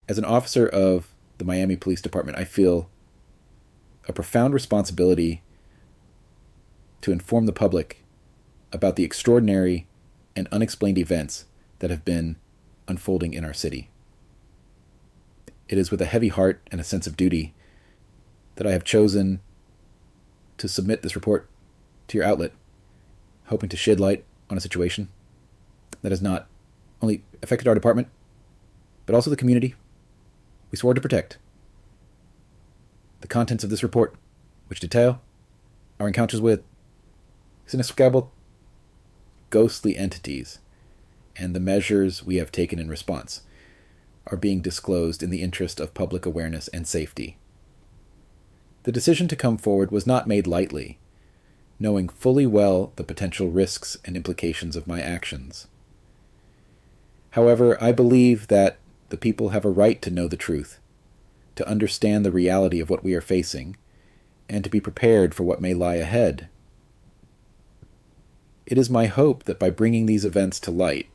As an officer of the Miami Police Department, I feel a profound responsibility to inform the public about the extraordinary and unexplained events that have been unfolding in our city. It is with a heavy heart and a sense of duty that I have chosen to submit this report to your outlet, hoping to shed light on a situation that has not only affected our department, but also the community we swore to protect. The contents of this report, which detail our encounters with inexplicable, ghostly entities and the measures we have taken in response, are being disclosed in the interest of public awareness and safety. The decision to come forward was not made lightly, knowing fully well the potential risks and implications of my actions. However, I believe that the people have a right to know the truth, to understand the reality of what we are facing, and to be prepared for what may lie ahead. It is my hope that by bringing these events to light,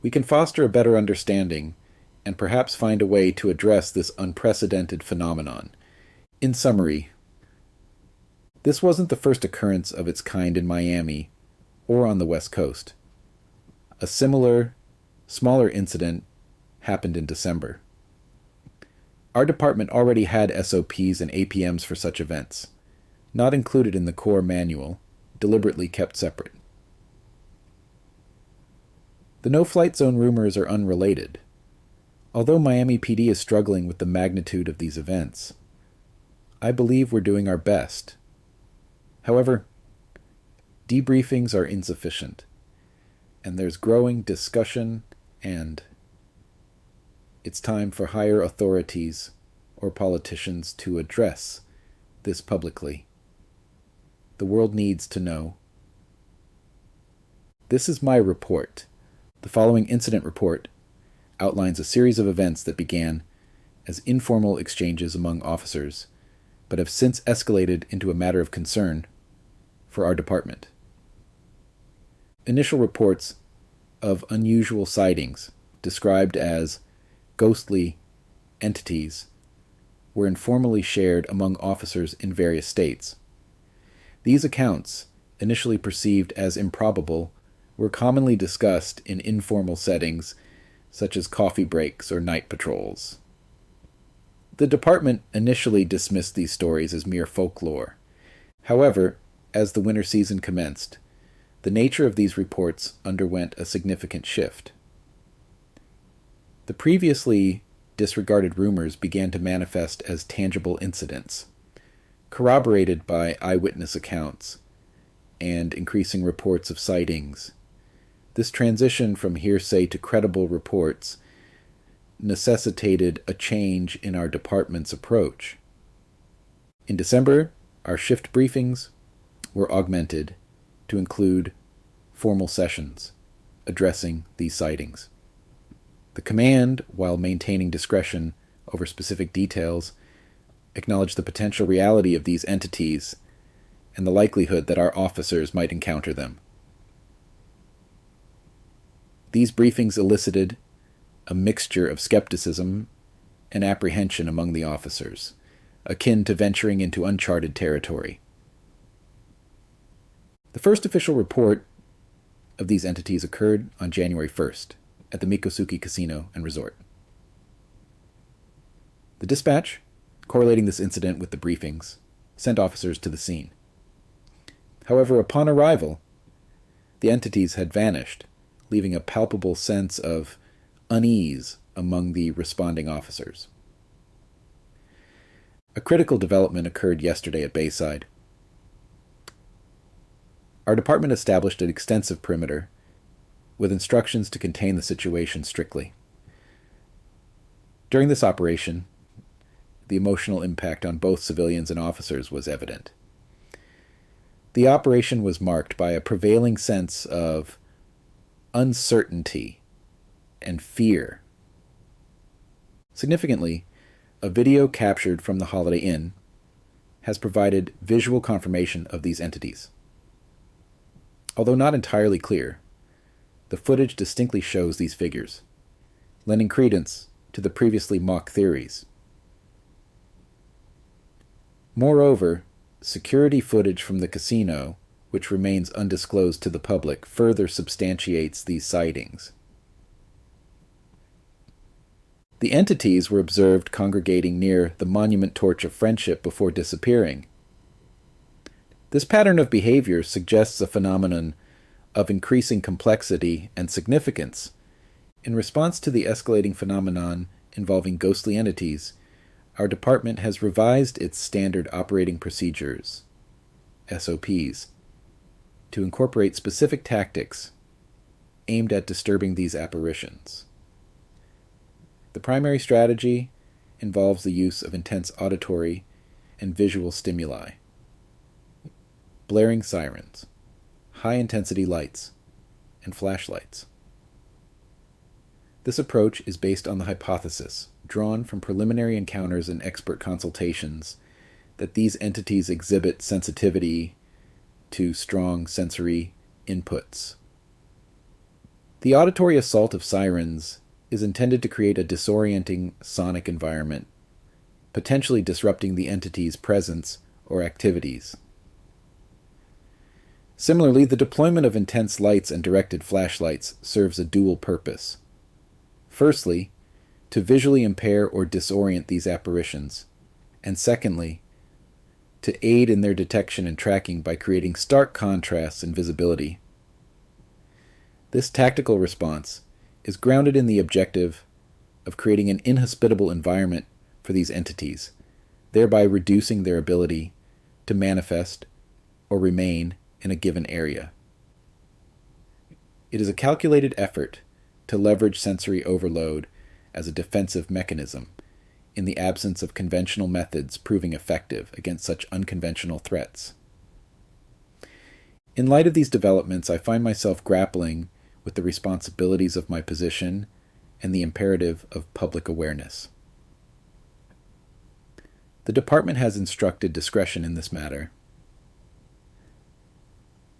we can foster a better understanding and perhaps find a way to address this unprecedented phenomenon. In summary, this wasn't the first occurrence of its kind in Miami or on the West Coast. A similar, smaller incident happened in December. Our department already had SOPs and APMs for such events, not included in the core manual, deliberately kept separate. The no-flight zone rumors are unrelated. Although Miami PD is struggling with the magnitude of these events, I believe we're doing our best. However, debriefings are insufficient, and there's growing discussion, and it's time for higher authorities or politicians to address this publicly. The world needs to know. This is my report. The following incident report outlines a series of events that began as informal exchanges among officers, but have since escalated into a matter of concern for our department. Initial reports of unusual sightings, described as ghostly entities, were informally shared among officers in various states. These accounts, initially perceived as improbable, were commonly discussed in informal settings such as coffee breaks or night patrols. The department initially dismissed these stories as mere folklore. However, as the winter season commenced, the nature of these reports underwent a significant shift. The previously disregarded rumors began to manifest as tangible incidents, corroborated by eyewitness accounts and increasing reports of sightings. This transition from hearsay to credible reports necessitated a change in our department's approach. In December, our shift briefings were augmented to include formal sessions addressing these sightings. The command, while maintaining discretion over specific details, acknowledged the potential reality of these entities and the likelihood that our officers might encounter them. These briefings elicited a mixture of skepticism and apprehension among the officers, akin to venturing into uncharted territory. The first official report of these entities occurred on January 1st at the Mikosuke Casino and Resort. The dispatch, correlating this incident with the briefings, sent officers to the scene. However, upon arrival, the entities had vanished, leaving a palpable sense of unease among the responding officers. A critical development occurred yesterday at Bayside. Our department established an extensive perimeter with instructions to contain the situation strictly. During this operation, the emotional impact on both civilians and officers was evident. The operation was marked by a prevailing sense of uncertainty and fear. Significantly, a video captured from the Holiday Inn has provided visual confirmation of these entities. Although not entirely clear, the footage distinctly shows these figures. lending credence to the previously mock theories. Moreover, security footage from the casino, which remains undisclosed to the public, further substantiates these sightings. The entities were observed congregating near the Monument Torch of Friendship before disappearing. This pattern of behavior suggests a phenomenon of increasing complexity and significance. In response to the escalating phenomenon involving ghostly entities, our department has revised its standard operating procedures, SOPs, to incorporate specific tactics aimed at disturbing these apparitions. The primary strategy involves the use of intense auditory and visual stimuli, blaring sirens, high-intensity lights, and flashlights. This approach is based on the hypothesis, drawn from preliminary encounters and expert consultations, that these entities exhibit sensitivity to strong sensory inputs. The auditory assault of sirens is intended to create a disorienting sonic environment, potentially disrupting the entity's presence or activities. Similarly, the deployment of intense lights and directed flashlights serves a dual purpose. Firstly, to visually impair or disorient these apparitions, and secondly, to aid in their detection and tracking by creating stark contrasts in visibility. This tactical response is grounded in the objective of creating an inhospitable environment for these entities, thereby reducing their ability to manifest or remain in a given area. It is a calculated effort to leverage sensory overload as a defensive mechanism in the absence of conventional methods proving effective against such unconventional threats. In light of these developments, I find myself grappling with the responsibilities of my position and the imperative of public awareness. The department has instructed discretion in this matter,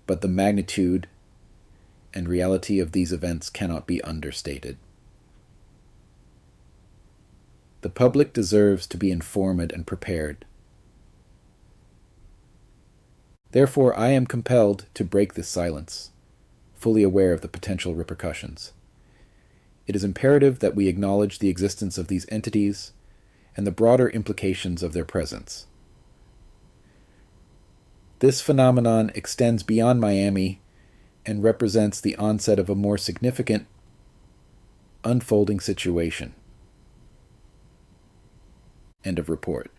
but the magnitude and reality of these events cannot be understated. The public deserves to be informed and prepared. Therefore, I am compelled to break this silence, fully aware of the potential repercussions. It is imperative that we acknowledge the existence of these entities and the broader implications of their presence. This phenomenon extends beyond Miami and represents the onset of a more significant, unfolding situation. End of report.